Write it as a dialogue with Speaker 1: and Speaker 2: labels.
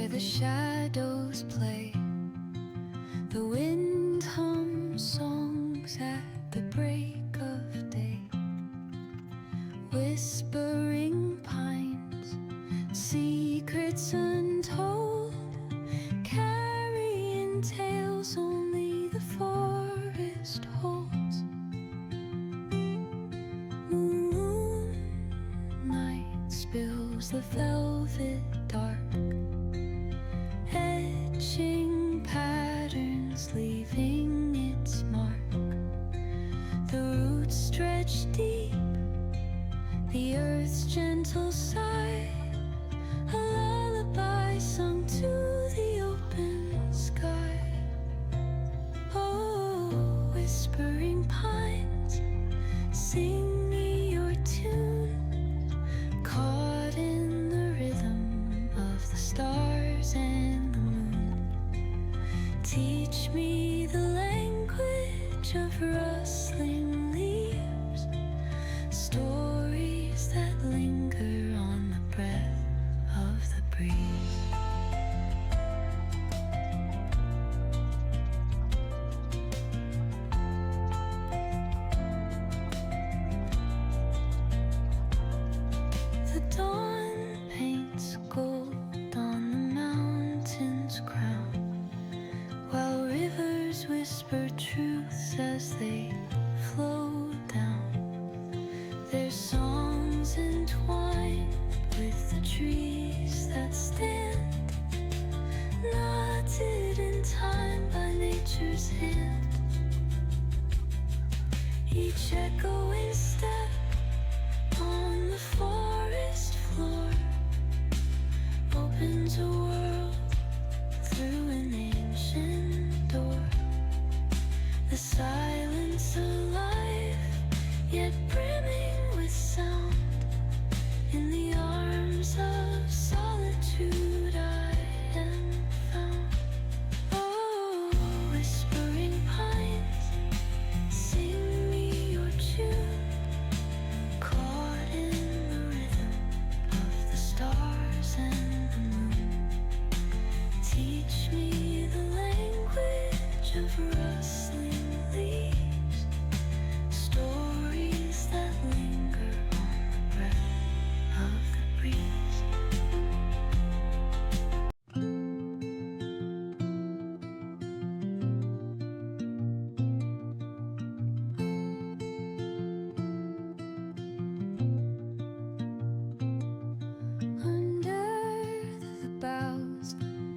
Speaker 1: where the shadows play. The wind hums songs at the break of day. Whispering pines, secrets untold, carrying tales only the forest holds. Moonlight spills the velvet dark, etching patterns, leaving its mark. The roots stretch deep, the earth's gentle sigh, a lullaby sung to the open sky. Oh, whispering pines, sing me your tune, caught in the rhythm of the stars and the moon. Teach me the language of rustling leaves, stories that linger on the breath of the breeze.